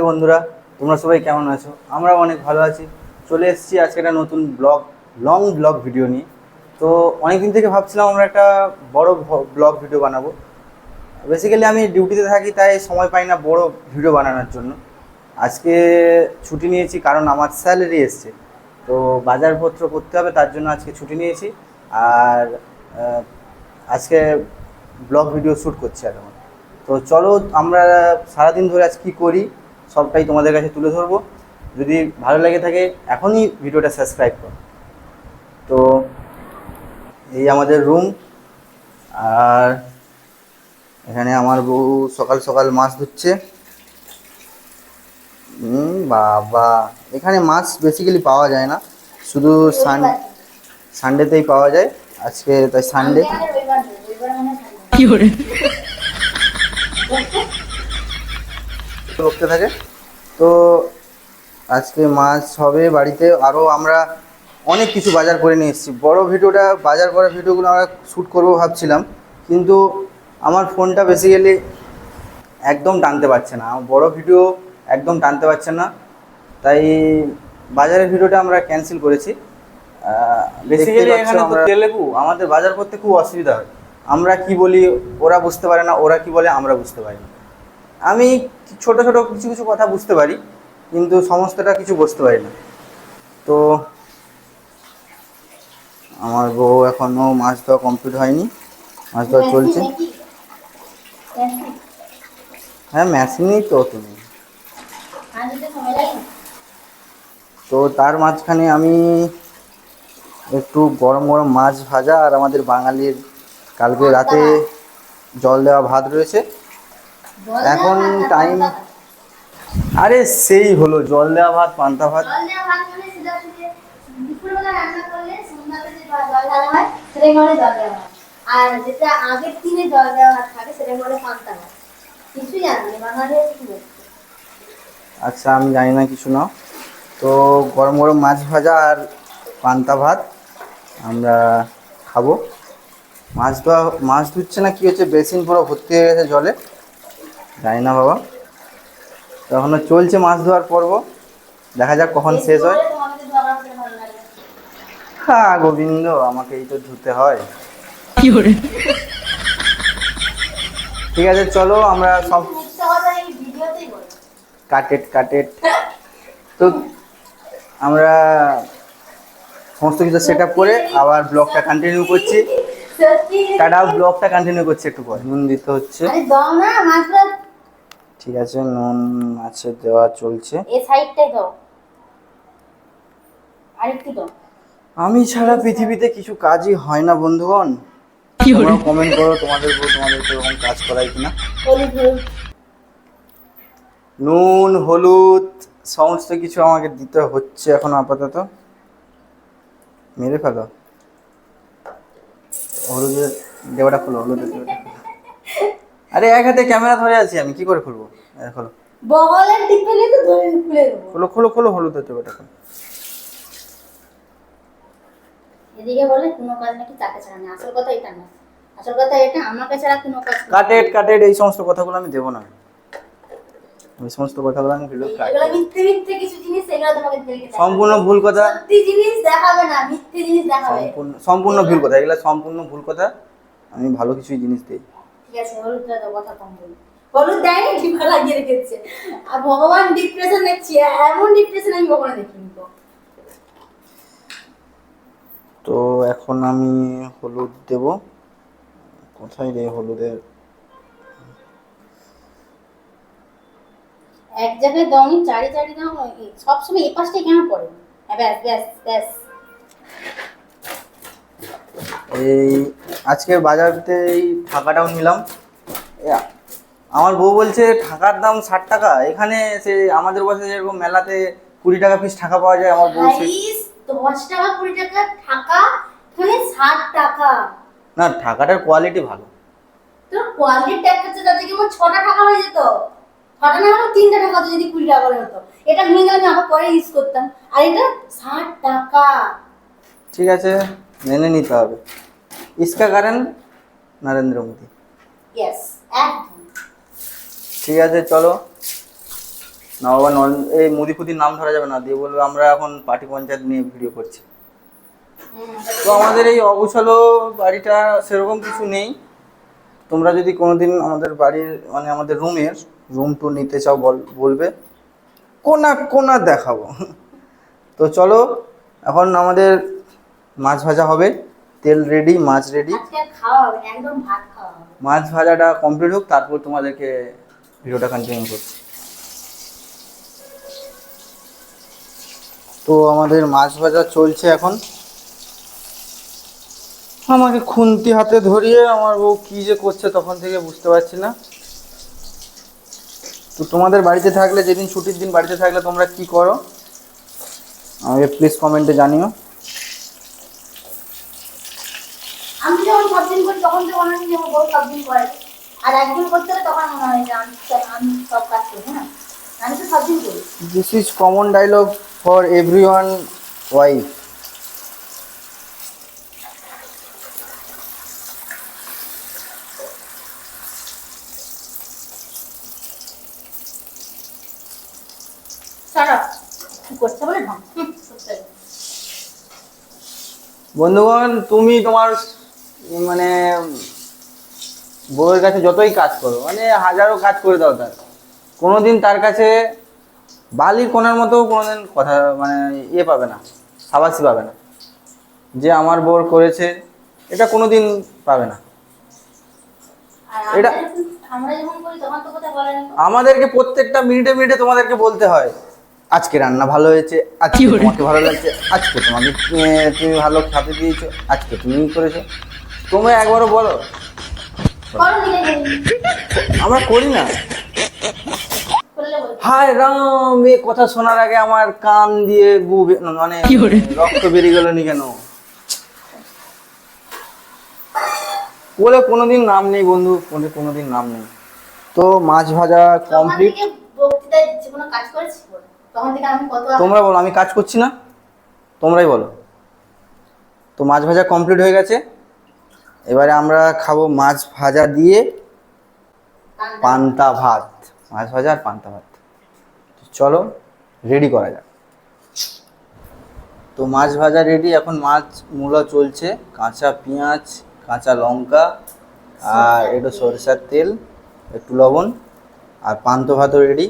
বন্ধুরা, তোমরা সবাই কেমন আছো? আমরা অনেক ভালো আছি। চলে এসেছি আজকে একটা নতুন লং ব্লগ ভিডিও নিয়ে। তো অনেকদিন থেকে ভাবছিলাম আমরা একটা বড় ব্লগ ভিডিও বানাবো। বেসিক্যালি আমি ডিউটিতে থাকি, তাই সময় পাই না বড় ভিডিও বানানোর জন্য। আজকে ছুটি নিয়েছি কারণ আমার স্যালারি এসছে, তো বাজারপত্র করতে হবে, তার জন্য আজকে ছুটি নিয়েছি। আর আজকে ব্লগ ভিডিও শ্যুট করছি এখন। তো চলো আমরা সারাদিন ধরে আজ কী করি সবটাই তোমাদের কাছে তুলে ধরবো। যদি ভালো লেগে থাকে এখনই ভিডিওটা সাবস্ক্রাইব করো। তো এই আমাদের রুম, আর এখানে আমার বউ সকাল সকাল মাছ ধুচ্ছে। বাবা, এখানে মাছ বেসিক্যালি পাওয়া যায় না, শুধু সানডেতেই পাওয়া যায়। আজকে তাই সানডে রোকতে থাকে। তো আজকে মাছ হবে বাড়িতে। আরও আমরা অনেক কিছু বাজার করে নিয়ে এসেছি। বড় ভিডিওটা, বাজার করা ভিডিওগুলো আমরা শ্যুট করবো ভাবছিলাম, কিন্তু আমার ফোনটা বেসিক্যালি একদম টানতে পারছে না, আমার বড় ভিডিও একদম টানতে পারছে না, তাই বাজারের ভিডিওটা আমরা ক্যান্সেল করেছি। বেসিক্যালি এখানে তো তেলেগু, আমাদের বাজার করতে খুব অসুবিধা হয়। আমরা কি বলি ওরা বুঝতে পারে না, ওরা কি বলে আমরা বুঝতে পারি না। আমি ছোট ছোট কিছু কিছু কথা বুঝতে পারি, কিন্তু সমস্তটা কিছু বুঝতে পারি না। তো আমার বউ এখনও মাছ ধোয়া কমপ্লিট হয়নি, মাছ ধোয়া চলছে। হ্যাঁ, মেশিনই তো তুমি। তো তার মাঝখানে আমি একটু গরম গরম মাছ ভাজা, আর আমাদের বাঙালির কালকে রাতে জল দেওয়া ভাত রয়েছে। এখন টাইম, আরে সেই হলো জল দেওয়া ভাত, পান্তা ভাত। আর যেটা আগের দিনে জল দেওয়া থাকে সেটা বলে পান্তা ভাত। কিছু জানি না বাঙালি কি বলছে। আচ্ছা, আমি জানি না কিছু না। তো গরম গরম মাছ ভাজা আর পান্তা ভাত আমরা খাবো। মাছ ধুচ্ছে না কি হচ্ছে, বেসিন পুরো ভর্তি হয়ে গেছে জলে, জানি না বাবা। তখনও চলছে মাছ ধোয়ার পর্ব, দেখা যাক কখন শেষ হয়। হ্যাঁ গোবিন্দ, আমাকেই তো ধুতে হয়। ঠিক আছে, চলো আমরা সব কাটেট। তো আমরা সমস্ত কিছু সেট আপ করে আবার ব্লগটা কন্টিনিউ করছি। টাটা, ব্লগটা কন্টিনিউ করছি একটু পর। নুন দিতে হচ্ছে, ঠিক আছে, নুন মাছে দেওয়া চলছে। আমি ছাড়া পৃথিবীতে কিছু কাজই হয় না বন্ধুগণ। তোমরাও কমেন্ট করো তোমাদের এরকম কাজ করাই কিনা। নুন হলুদ সমস্ত কিছু আমাকে দিতে হচ্ছে এখন আপাতত। মেরে ফেলো, হলুদের দেওয়াটা খুলো, হলুদের দেওয়াটা। আরে এক হাতে ক্যামেরা ধরে আছি আমি, কি করে খুলবো? খোলো বগলের টিপে তো ধরে খুলে দেবো। খোলো খোলো খোলো, হলুদের দেওয়াটা খোলো। এদিকে বলে কোনো কাজ নাকি তাকে ছাড়া না, আসল কথা এটা না। আসল কথা এটা, আমাকে ছাড়া কোনো কাজ। কাটেট এই সমস্ত কথাগুলো আমি দেব না, ওই সমস্ত কথাগুলো আমি ভিডিও কাট। এগুলো মিথ্যে কিছু জিনিস, এগুলো তোমাকে দেখে সম্পূর্ণ ভুল কথা। সত্যি জিনিস দেখাবে না, মিথ্যে জিনিস দেখাবে। সম্পূর্ণ ভুল কথা, এগুলো সম্পূর্ণ ভুল কথা। আমি ভালো কিছু জিনিস দেই। ঠিক আছে, হলুদটা দাও, কথা কম বলি। হলুদ দেয়নি, টিপা লাগিয়ে রেখেছে। আর ভগবান ডিপ্রেশন দেখছি, এমন ডিপ্রেশন আমি কখনো দেখিনি। তো এখন আমি হলুদ দেব। কোথায় রে হলুদের? এক জায়গায় দাওনি, চারি দাও, সব সময় এই পাশটাই কেন পড়ে? হ্যাঁ, ব্যাস। এই আজকের বাজারতে এই ঢাকাটাও নিলাম। আমার বউ বলছে ঢাকার দাম 60 টাকা, এখানে সে আমাদের পাশে যেরকম মেলাতে 20 টাকা পিস ঢাকা পাওয়া যায়, আমার বউ 10 টাকা 20 টাকা ঢাকা, এখানে 60 টাকা। না, ঢাকাটার কোয়ালিটি ভালো। তোর কোয়ালিটি দেখাচ্ছে, তাতে কি আমার 6টা টাকা হয়ে যেত? 6টা না হলে 3টা টাকা হতো, যদি 20 টাকা করে হতো। এটা নিয়ে গেলে আমি আবার পরে ইউজ করতাম, আর এটা 60 টাকা। ঠিক আছে, মেনে নিতে হবে। इसका कारण নরেন্দ্র মোদি। यस, একদম ঠিক আছে। চলো না বাবা, এই মুদি ফুদির নাম ধরা যাবে না, দিয়ে বলবে আমরা এখন পার্টি পঞ্চায়েত নিয়ে ভিডিও করছি। তো আমাদের এই অগুছালো বাড়িটা সেরকম কিছু নেই। তোমরা যদি কোনোদিন আমাদের বাড়ির মানে আমাদের রুম টুর নিতে চাও বলবে, কোনা কোনা দেখাবো। তো চলো, এখন আমাদের মাছ ভাজা হবে, তেল রেডি, মাছ রেডি। মাছ ভাজাটা কমপ্লিট হোক, তারপর তোমাদেরকে ভিডিওটা কন্টিনিউ করছি। তো আমাদের মাছ ভাজা চলছে এখন। আমাকে খুন্তি হাতে ধরিয়ে আমার বউ কি যে করছে তখন থেকে বুঝতে পারছি না। তো তোমাদের বাড়িতে থাকলে, যেদিন ছুটির দিন বাড়িতে থাকলে তোমরা কি করো আমাকে প্লিজ কমেন্টে জানিও। আমি যখন সব দিন করি তখন তো মনে হয় যে আমার বউ সব দিন করে, আর একদিন করতে হলে তখন মনে হয় যে আমি সব কাজ করি না, আমি তো সব দিন করি। This is common dialogue for everyone wife. সারা কি করছে বলে ঢং। বন্ধুগণ, তুমি তোমার মানে বউয়ের কাছে যতই কাজ করো, মানে হাজারো কাজ করে দাও, তার কোনোদিন তার কাছে বালির কোনার মতো কোনোদিন কথা মানে পাবে না, সাবাসি পাবে না যে আমার বউর করেছে, এটা কোনোদিন পাবে না। এটা আমরা যখন করি তখন তো কথা বলে না। আমাদেরকে প্রত্যেকটা মিনিটে মিনিটে তোমাদেরকে বলতে হয়, আজকে রান্না ভালো হয়েছে, আজকে তোমাকে ভালো লাগছে, আজকে তোমাকে তুমি ভালো খেতে দিয়েছো, আজকে তুমি করেছো। তোমরা একবারও বলো? আমরা করি না। হায় রাম, এই কথা শোনার আগে আমার কান দিয়ে মানে রক্ত বেরিয়ে গেল নি কেন? বলে কোনোদিন নাম নেই বন্ধু, কোনোদিন নাম নেই। তো মাছ ভাজা কমপ্লিট। তোমরা বলো, আমি কাজ করছি না, তোমরাই বলো। তো মাছ ভাজা কমপ্লিট হয়ে গেছে, এবারে আমরা খাবো মাছ ভাজা দিয়ে পান্তা ভাত। মাছ ভাজা আর পান্তা ভাত। চলো রেডি করা যাক। তো মাছ ভাজা রেডি, এখন মাছ মূলা চলছে, কাঁচা পেঁয়াজ, কাঁচা লঙ্কা আর একটু সরষের তেল, একটু লবণ, আর পান্তা ভাতও রেডি।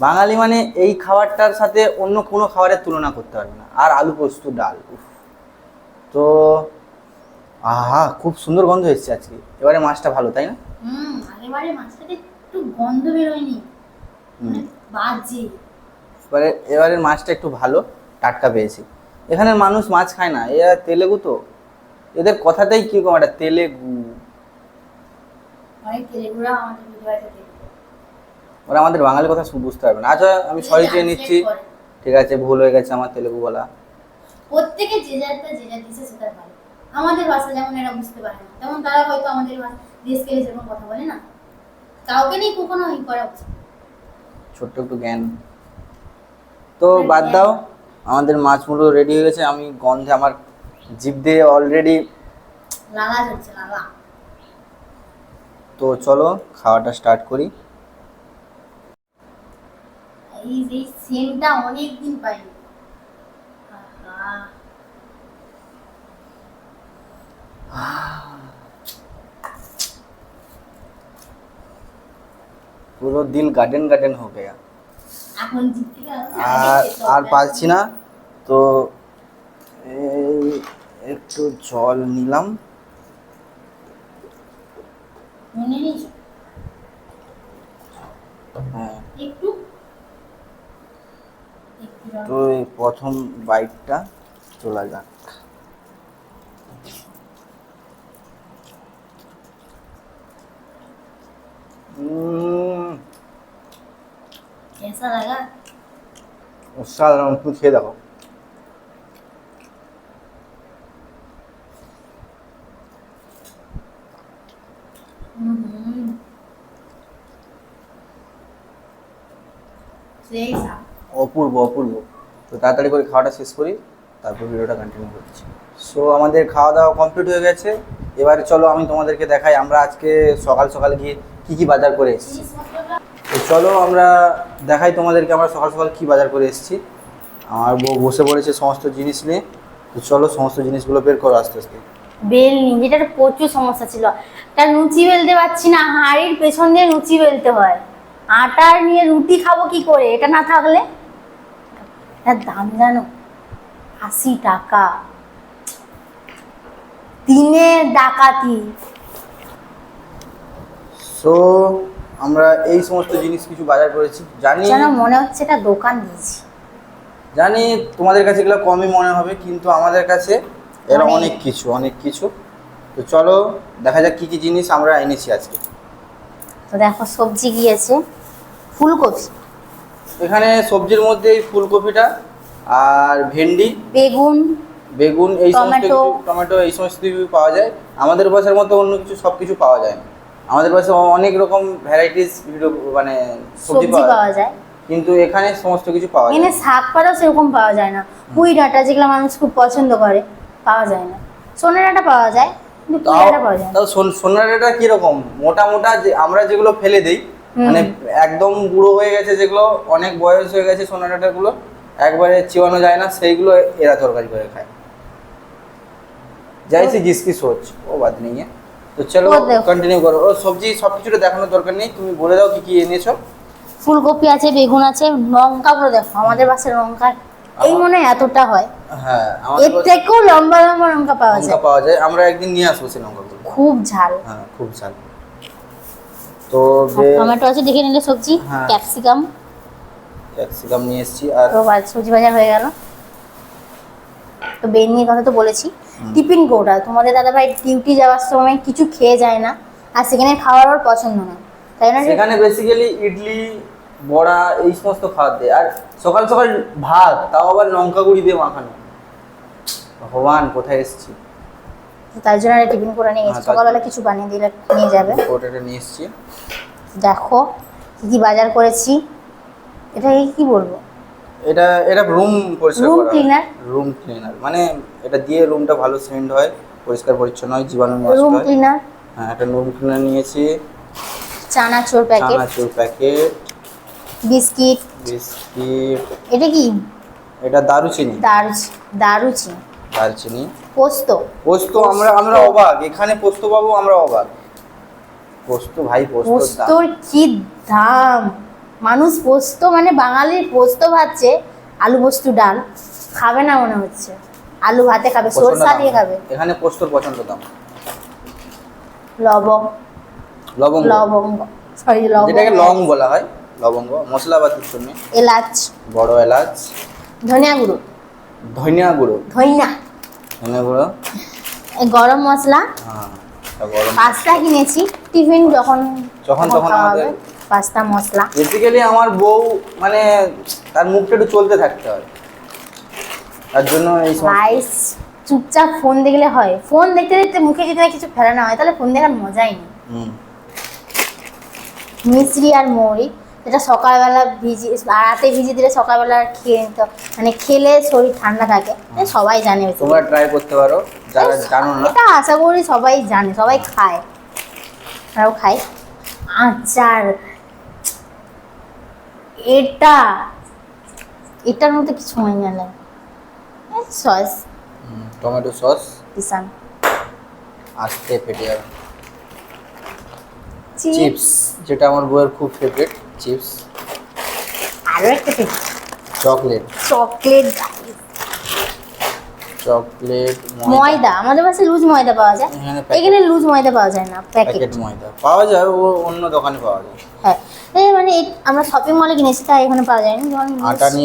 বাঙালি মানে এই খাবারটার সাথে অন্য কোনো খাবারের তুলনা করতে পারবে না। আর আলু পোস্ত ডাল, তো আহা, খুব সুন্দর গন্ধ এসছে আজকে। এবারে মাছটা ভালো, তাই না? আগেবারে মাছটাতে একটু গন্ধ বেরোয়নি, বাজে। এবারের মাছটা একটু ভালো, টাটকা পেয়েছি। এখানের মানুষ মাছ খায় না, এরা তেলেগু, তো এদের কথাটাই কি রকম একটা তেলেগু। ওরা আমাদের বাঙালি কথা বুঝতে পারবে না। আচ্ছা, আমি সরি চেয়ে নিচ্ছি, ঠিক আছে, ভুল হয়ে গেছে আমার তেলেগু বলা। প্রত্যেকে যে যারটা যে যা দিছে সেটা ভালো। আমাদের ভাষা যেমন এরা বুঝতে পারে না, তেমন তারা হয়তো আমাদের দেশকে যেরকম কথা বলে না, কাউকে নেই কখনো করা উচিত। ছোট্ট একটু জ্ঞান। তো বাদ দাও, আমাদের মাছগুলো রেডি হয়ে গেছে। আমি গন্ধে আমার জিভ দিয়ে অলরেডি লালা ঝরছে, লালা। তো চলো খাওয়াটা স্টার্ট করি। এই যে সেন্টটা অনেক দিন পাইনি। পুরো দিল গার্ডেন গার্ডেন হয়ে গেয়া। এখন জিভ থেকে আর পাচ্ছি না, তো এই একটু জল নিলাম। মনে নেই হ্যাঁ, একটু। তো এই প্রথম বাইটটা চলা যাক। कैसा लगा? অসাধারণ, তুমি খেয়ে দেখো। অপূর্ব অপূর্ব। তো তাড়াতাড়ি করে খাওয়াটা শেষ করি, তারপর ভিডিওটা কন্টিনিউ করছি। সো আমাদের খাওয়া দাওয়া কমপ্লিট হয়ে গেছে। এবারে চলো আমি তোমাদেরকে দেখাই আমরা আজকে সকাল সকাল গিয়ে কী কী বাজার করে এসেছি। তো চলো আমরা দেখাই তোমাদেরকে আমরা সকাল সকাল কী বাজার করে এসেছি। আমার বউ বসে পড়েছে সমস্ত জিনিস নিয়ে। তো চলো সমস্ত জিনিসগুলো বের করো আস্তে আস্তে। বেল নিয়ে যেটার প্রচুর সমস্যা ছিল, তার লুচি বেলতে পারছি না, হাঁড়ির পেছন দিয়ে লুচি বেলতে হয়, আটার নিয়ে রুটি খাবো কি করে, এটা না থাকলে। এটার দাম জানো 80 টাকা, দিনের ডাকাতি। সো আমরা এই সমস্ত জিনিস কিছু বাজার করেছি। জানি যেন মনে হচ্ছে এটা দোকান দিয়েছি। জানি তোমাদের কাছে এগুলো কমই মনে হবে, কিন্তু আমাদের কাছে এরা অনেক। অনেক কিছু। তো চলো দেখা যাক কী কী জিনিস আমরা এনেছি আজকে। তো দেখো সবজি গিয়েছে ফুলকপি, এখানে সবজির মধ্যে এই ফুলকপিটা আর ভেন্ডি, বেগুন এই সমস্ত টমেটো। কিছু, টমেটো এই সমস্ত কিছু পাওয়া যায়। আমাদের বাসার মতো অন্য কিছু সব কিছু পাওয়া যায় না। আমাদের পাশে অনেক রকম ভ্যারাইটিস মানে সবজি সবজি পাওয়া যায়, কিন্তু এখানে সমস্ত কিছু পাওয়া যায় এখানে শাক পাতাও সেরকম পাওয়া যায় না। পুঁই ডাঁটা যেগুলো মানুষ খুব পছন্দ করে পাওয়া যায় না। সোনা ডাঁটা পাওয়া যায় কিন্তু পুঁই ডাঁটা পাওয়া যায় না। তাও সোনারটা কিরকম মোটা মোটা, যে আমরা যেগুলো ফেলে দিই মানে একদম বুড়ো হয়ে গেছে, যেগুলো অনেক বয়স হয়ে গেছে সোনা ডাঁটাগুলো একবারে চিবানো যায় না, সেইগুলো এরা তরকারি করে খায়। যাইছি জিসকি সোচ ও বাদ নেই। তো চলো ও দেখো। কন্টিনিউ করো। ও সবজি সব কিছুটা দেখানোর দরকার নেই, তুমি বলে দাও কি কি এনেছো। ফুলকপি আছে, বেগুন আছে, লঙ্কা গুলো দেখো আমাদের বাসার লঙ্কা এই মনে হয় এতটা হয়, হ্যাঁ এর আমাদের বাসায় থেকেও লম্বা লম্বা লঙ্কা পাওয়া লঙ্কা যায়, পাওয়া যায়। আমরা একদিন নিয়ে আসবো সেই লঙ্কাগুলো। খুব ঝাল। হ্যাঁ খুব ঝাল। তো টমেটো আছে দেখে নিলে সবজি, হ্যাঁ। ক্যাপসিকাম। ক্যাপসিকাম নিয়ে এসেছি। আর তো সবজি বাজার হয়ে গেল। তো বেল নিয়ে কথা তো বলেছি। টিফিন কৌটা, তোমাদের দাদাভাই ডিউটি যাওয়ার সময় কিছু খেয়ে যায় না, আর সেখানে খাওয়ার ওর পছন্দ না, তাই না? সেখানে বেসিক্যালি ইডলি বড়া এই সমস্ত খাবার দেয়, আর সকাল সকাল ভাত, তাও আবার লঙ্কা গুঁড়ি দিয়ে মাখানো। ভগবান কোথায় এসেছি। তাই জন্য একটা টিফিন করে নিয়ে গেছি, হ্যাঁ, তার সকালবেলা কিছু বানিয়ে দিলে নিয়ে যাবে। ওটাটা নিয়ে এসেছি। দেখো কি কি বাজার করেছি, এটাকে কি বলবো, এটা এটা রুম পরিষ্কার Room করা cleaner? রুম ক্লিনার, মানে এটা দিয়ে রুমটা ভালো সেন্ট হয়, পরিষ্কার পরিচ্ছন্ন হয়, জীবাণু নষ্ট রুম হয়। ক্লিনার। হ্যাঁ একটা রুম ক্লিনার নিয়েছি। চানাচুর প্যাকেট, চানাচুর প্যাকেট, বিস্কিট। বিস্কিট। এটা কি? এটা দারুচিনি। দারুচিনি। দারচিনি, পোস্ত। পোস্ত। আমরা অবাক, এখানে পোস্ত পাবো আমরা অবাক। পোস্ত ভাই, পোস্তর দাম। পোস্তর কি দাম! মানুষ পোস্ত মানে বাঙালির পোস্ত ভাবছে আলু পোস্ত ডাল খাবে না মনে হচ্ছে, আলু ভাতে খাবে, প্রচণ্ড সরষা দাম। দিয়ে খাবে। এখানে পোস্তর প্রচন্ড দাম। লবঙ্গ, লবঙ্গ, সরি যেটাকে লবঙ্গ, লং বলা হয়, লবঙ্গ মশলাপাতির জন্য। এলাচ, বড় এলাচ, ধনিয়া গুঁড়ো, ধনিয়া গুঁড়ো, ধনিয়া, ধনিয়া গুঁড়ো, গরম মশলা। হ্যাঁ এটা গরম। পাস্তা কিনেছি টিফিন যখন তখন খাওয়া হবে, আমাদের পাস্তা মশলা। বেসিক্যালি আমার বউ মানে তার মুখটা একটু চলতে থাকতে হয়, তার জন্য এই সমস্ত। রাইস। চুপচাপ ফোন দেখলে হয়, ফোন দেখতে দেখতে মুখে যদি না কিছু ফেলানো হয় তাহলে ফোন দেখার মজাই নেই। হুম। মিশ্রি আর মৌরি, যেটা সকালবেলা রাতে ভিজিয়ে দিলে সকালবেলা খেয়ে নিতে, মানে খেলে শরীর ঠান্ডা থাকে, এটা সবাই জানে। তোমরা ট্রাই করতে পারো যারা জানো না। এটা আশা করি সবাই জানে, সবাই খায়, আমরাও খাই। আচার, এটার মধ্যে কিছু হয় না, সস, টমেটো সস কিষান, আস্তে ফেটে যাবে। চিপস, চিপস, যেটা আমার বউয়ের খুব ফেভারিট চিপস। আরো একটা চকলেট, চকলেট, চকলেট, ময়দা। আমাদের কাছে লুজ ময়দা পাওয়া যায়, এখানে প্যাকেট। এখানে লুজ ময়দা পাওয়া যায় না, প্যাকেট। প্যাকেট ময়দা পাওয়া যায়, ও অন্য দোকানে পাওয়া যায়। হ্যাঁ, এই মানে আমরা শপিং মলে কিনেছি, তাই এখানে পাওয়া যায়নি। যেমন আটা নিয়ে